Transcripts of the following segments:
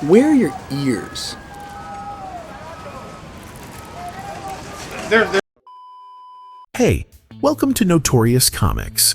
Where are your ears? Hey, welcome to Notorious Comics.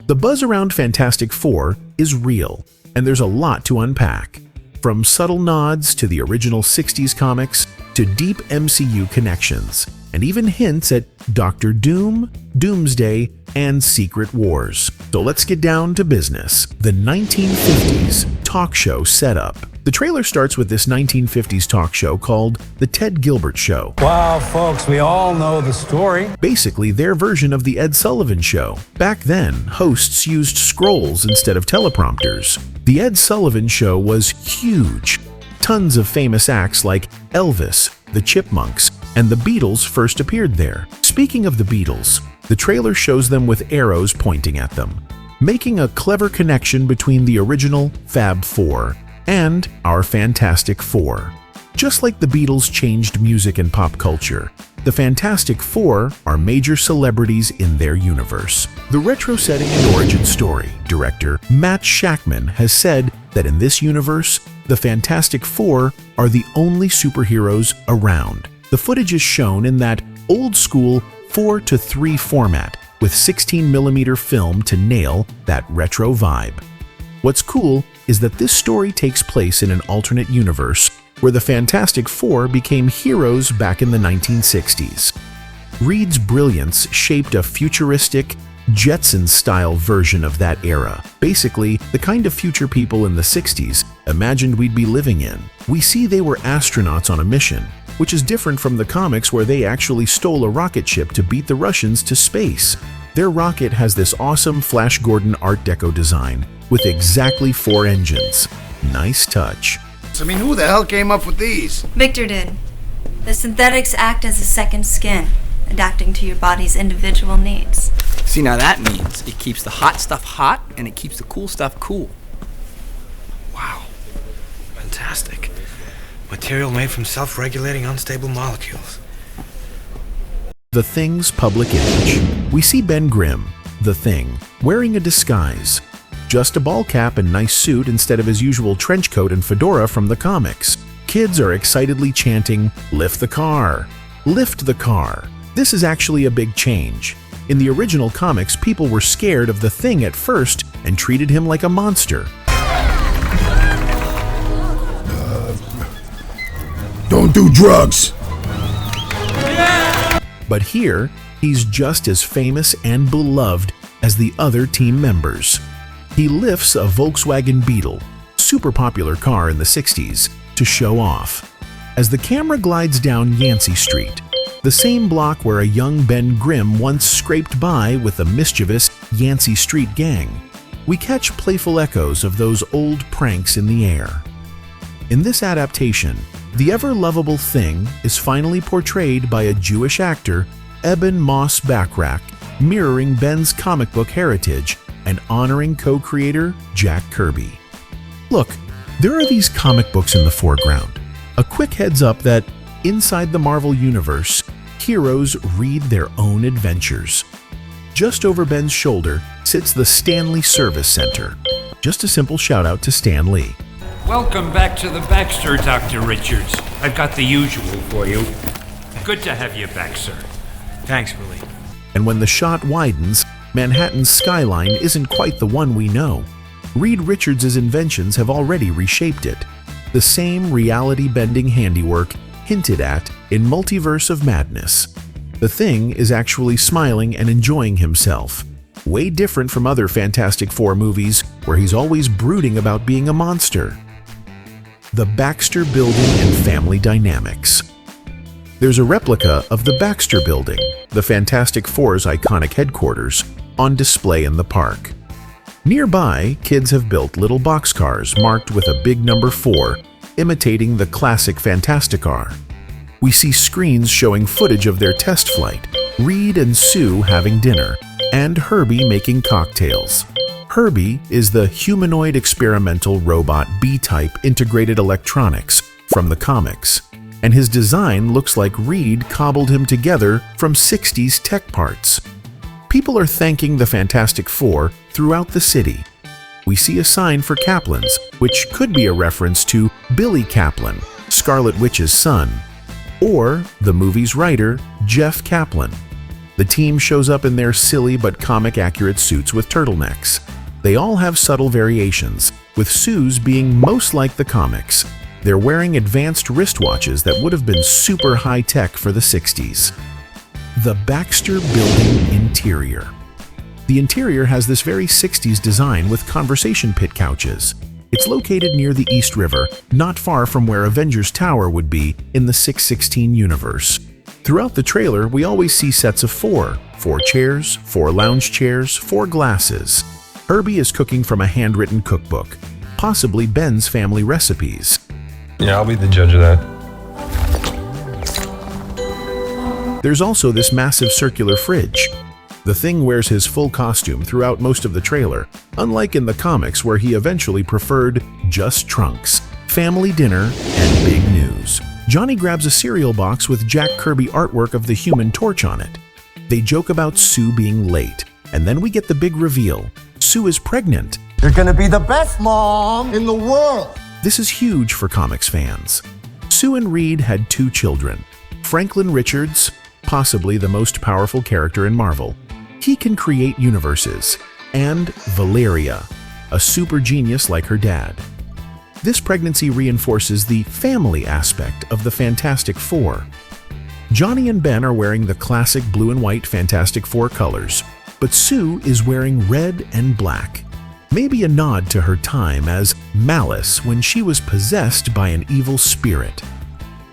The buzz around Fantastic Four is real, and there's a lot to unpack. From subtle nods to the original 60s comics, to deep MCU connections, and even hints at Doctor Doom, Doomsday, and Secret Wars. So let's get down to business. The 1950s talk show setup. The trailer starts with this 1950s talk show called The Ted Gilbert Show. Wow, folks, we all know the story. Basically their version of The Ed Sullivan Show. Back then, hosts used scrolls instead of teleprompters. The Ed Sullivan Show was huge. Tons of famous acts like Elvis, the Chipmunks, and the Beatles first appeared there. Speaking of the Beatles, the trailer shows them with arrows pointing at them, making a clever connection between the original Fab Four and our Fantastic Four. Just like the Beatles changed music and pop culture, the Fantastic Four are major celebrities in their universe. The retro setting and origin story director Matt Shakman has said that in this universe, the Fantastic Four are the only superheroes around. The footage is shown in that old-school 4:3 format with 16mm film to nail that retro vibe. What's cool is that this story takes place in an alternate universe where the Fantastic Four became heroes back in the 1960s. Reed's brilliance shaped a futuristic, Jetsons-style version of that era. Basically, the kind of future people in the 60s imagined we'd be living in. We see they were astronauts on a mission, which is different from the comics where they actually stole a rocket ship to beat the Russians to space. Their rocket has this awesome Flash Gordon Art Deco design with exactly 4 engines. Nice touch. I mean, who the hell came up with these? Victor did. The synthetics act as a second skin, adapting to your body's individual needs. See, now that means it keeps the hot stuff hot and it keeps the cool stuff cool. Wow. Fantastic. Material made from self-regulating unstable molecules. The Thing's public image. We see Ben Grimm, the Thing, wearing a disguise. Just a ball cap and nice suit instead of his usual trench coat and fedora from the comics. Kids are excitedly chanting, "Lift the car! Lift the car!" This is actually a big change. In the original comics, people were scared of the Thing at first and treated him like a monster. Don't do drugs! But here, he's just as famous and beloved as the other team members. He lifts a Volkswagen Beetle, super popular car in the 60s, to show off. As the camera glides down Yancey Street, the same block where a young Ben Grimm once scraped by with the mischievous Yancey Street gang, we catch playful echoes of those old pranks in the air. In this adaptation, the ever-lovable Thing is finally portrayed by a Jewish actor, Eben Moss-Bachrach, mirroring Ben's comic book heritage and honoring co-creator Jack Kirby. Look, there are these comic books in the foreground. A quick heads up that inside the Marvel Universe, heroes read their own adventures. Just over Ben's shoulder sits the Stanley Service Center. Just a simple shout out to Stan Lee. Welcome back to the Baxter, Dr. Richards. I've got the usual for you. Good to have you back, sir. Thanks, Willie. And when the shot widens, Manhattan's skyline isn't quite the one we know. Reed Richards' inventions have already reshaped it. The same reality-bending handiwork hinted at in Multiverse of Madness. The Thing is actually smiling and enjoying himself. Way different from other Fantastic Four movies where he's always brooding about being a monster. The Baxter Building and Family Dynamics. There's a replica of the Baxter Building, the Fantastic Four's iconic headquarters, on display in the park. Nearby, kids have built little boxcars marked with a big number 4, imitating the classic Fantasticar. We see screens showing footage of their test flight, Reed and Sue having dinner, and Herbie making cocktails. Herbie is the humanoid experimental robot B-type integrated electronics from the comics, and his design looks like Reed cobbled him together from 60s tech parts. People are thanking the Fantastic Four throughout the city. we see a sign for Kaplans, which could be a reference to Billy Kaplan, Scarlet Witch's son, or the movie's writer, Jeff Kaplan. The team shows up in their silly but comic-accurate suits with turtlenecks. They all have subtle variations, with Sue's being most like the comics. They're wearing advanced wristwatches that would have been super high-tech for the 60s. The Baxter Building interior. The interior has this very 60s design with conversation pit couches. It's located near the East River, not far from where Avengers Tower would be in the 616 universe. Throughout the trailer, we always see sets of four chairs, 4 lounge chairs, 4 glasses. Herbie is cooking from a handwritten cookbook, possibly Ben's family recipes. Yeah, I'll be the judge of that. There's also this massive circular fridge. The Thing wears his full costume throughout most of the trailer, unlike in the comics where he eventually preferred just trunks, family dinner, and big news. Johnny grabs a cereal box with Jack Kirby artwork of the Human Torch on it. They joke about Sue being late, and then we get the big reveal. Sue is pregnant. You're gonna be the best mom in the world! This is huge for comics fans. Sue and Reed had 2 children. Franklin Richards, possibly the most powerful character in Marvel. He can create universes. And Valeria, a super genius like her dad. This pregnancy reinforces the family aspect of the Fantastic Four. Johnny and Ben are wearing the classic blue and white Fantastic Four colors, but Sue is wearing red and black. Maybe a nod to her time as Malice when she was possessed by an evil spirit.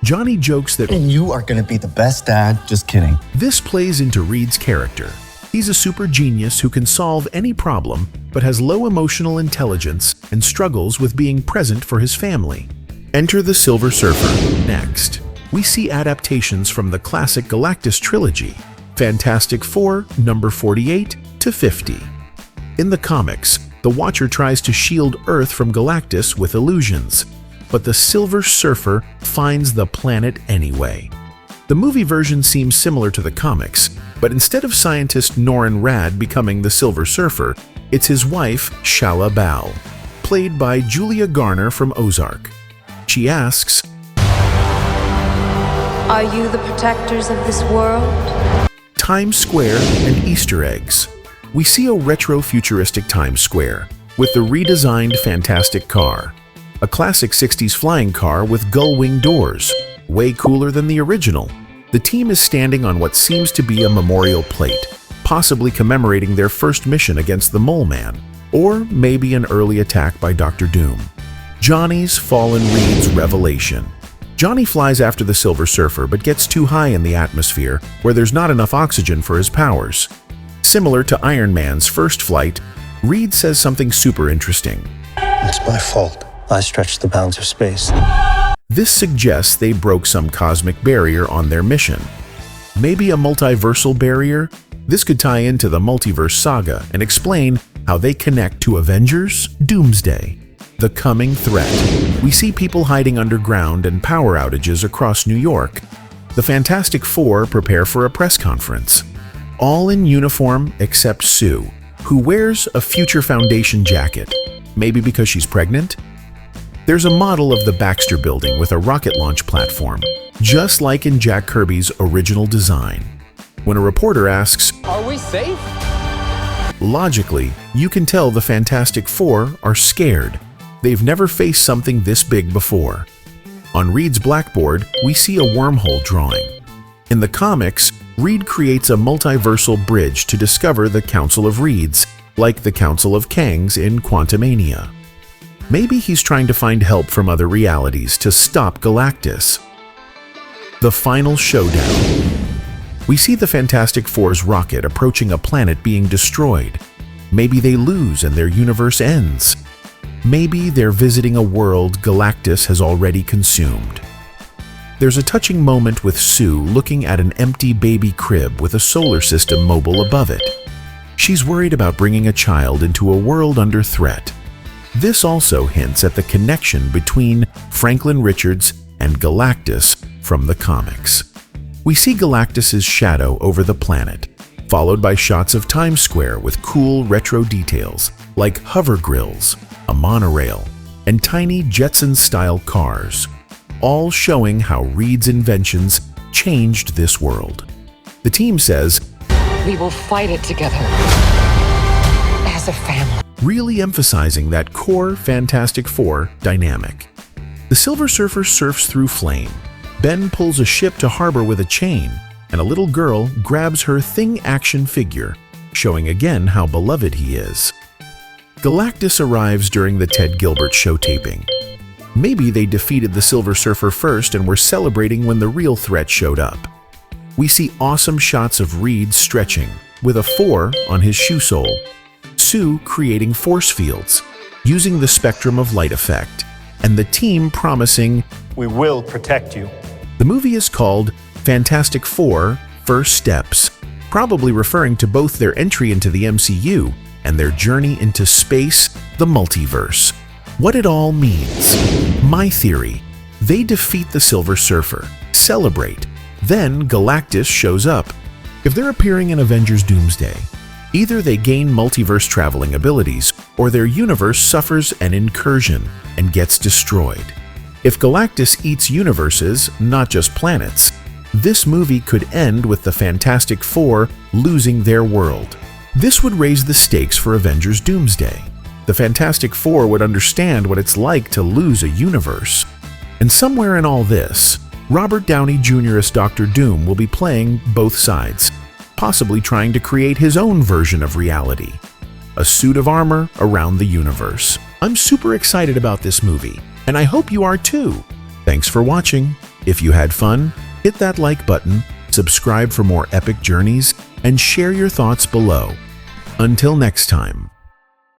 Johnny jokes that, And you are gonna be the best dad, just kidding. This plays into Reed's character. He's a super genius who can solve any problem, but has low emotional intelligence and struggles with being present for his family. Enter the Silver Surfer. Next, we see adaptations from the classic Galactus trilogy, Fantastic Four, number 48 to 50. In the comics, the Watcher tries to shield Earth from Galactus with illusions, but the Silver Surfer finds the planet anyway. The movie version seems similar to the comics, but instead of scientist Norrin Radd becoming the Silver Surfer, it's his wife, Shala Bao, played by Julia Garner from Ozark. She asks, Are you the protectors of this world? Times Square and Easter eggs. We see a retro-futuristic Times Square with the redesigned Fantastic Car, a classic 60s flying car with gull-wing doors, way cooler than the original. The team is standing on what seems to be a memorial plate, possibly commemorating their first mission against the Mole Man, or maybe an early attack by Dr. Doom. Johnny's fallen Reed's revelation. Johnny flies after the Silver Surfer but gets too high in the atmosphere where there's not enough oxygen for his powers. Similar to Iron Man's first flight, Reed says something super interesting. It's my fault. I stretched the bounds of space. This suggests they broke some cosmic barrier on their mission. Maybe a multiversal barrier? This could tie into the Multiverse Saga and explain how they connect to Avengers, Doomsday. The coming threat. We see people hiding underground and power outages across New York. The Fantastic Four prepare for a press conference. All in uniform except Sue, who wears a Future Foundation jacket, maybe because she's pregnant? There's a model of the Baxter Building with a rocket launch platform, just like in Jack Kirby's original design. When a reporter asks, Are we safe? Logically, you can tell the Fantastic Four are scared. They've never faced something this big before. On Reed's blackboard, we see a wormhole drawing. In the comics, Reed creates a multiversal bridge to discover the Council of Reeds, like the Council of Kangs in Quantumania. Maybe he's trying to find help from other realities to stop Galactus. The final showdown. We see the Fantastic Four's rocket approaching a planet being destroyed. Maybe they lose and their universe ends. Maybe they're visiting a world Galactus has already consumed. There's a touching moment with Sue looking at an empty baby crib with a solar system mobile above it. She's worried about bringing a child into a world under threat. This also hints at the connection between Franklin Richards and Galactus from the comics. We see Galactus's shadow over the planet, followed by shots of Times Square with cool retro details, like hover grills, a monorail, and tiny Jetson-style cars, all showing how Reed's inventions changed this world. The team says, "We will fight it together as a family," really emphasizing that core Fantastic Four dynamic. The Silver Surfer surfs through flame, Ben pulls a ship to harbor with a chain, and a little girl grabs her Thing action figure, showing again how beloved he is. Galactus arrives during the Ted Gilbert show taping. Maybe they defeated the Silver Surfer first and were celebrating when the real threat showed up. We see awesome shots of Reed stretching, with a 4 on his shoe sole. Sue creating force fields, using the spectrum of light effect, and the team promising, We will protect you. The movie is called Fantastic Four: First Steps, probably referring to both their entry into the MCU and their journey into space, the multiverse. What it all means. My theory: they defeat the Silver Surfer, celebrate, then Galactus shows up. If they're appearing in Avengers Doomsday, either they gain multiverse traveling abilities or their universe suffers an incursion and gets destroyed. If Galactus eats universes, not just planets, this movie could end with the Fantastic Four losing their world. This would raise the stakes for Avengers Doomsday. The Fantastic Four would understand what it's like to lose a universe. And somewhere in all this, Robert Downey Jr. as Dr. Doom will be playing both sides, possibly trying to create his own version of reality. A suit of armor around the universe. I'm super excited about this movie, and I hope you are too. Thanks for watching. If you had fun, hit that like button, subscribe for more epic journeys, and share your thoughts below. Until next time.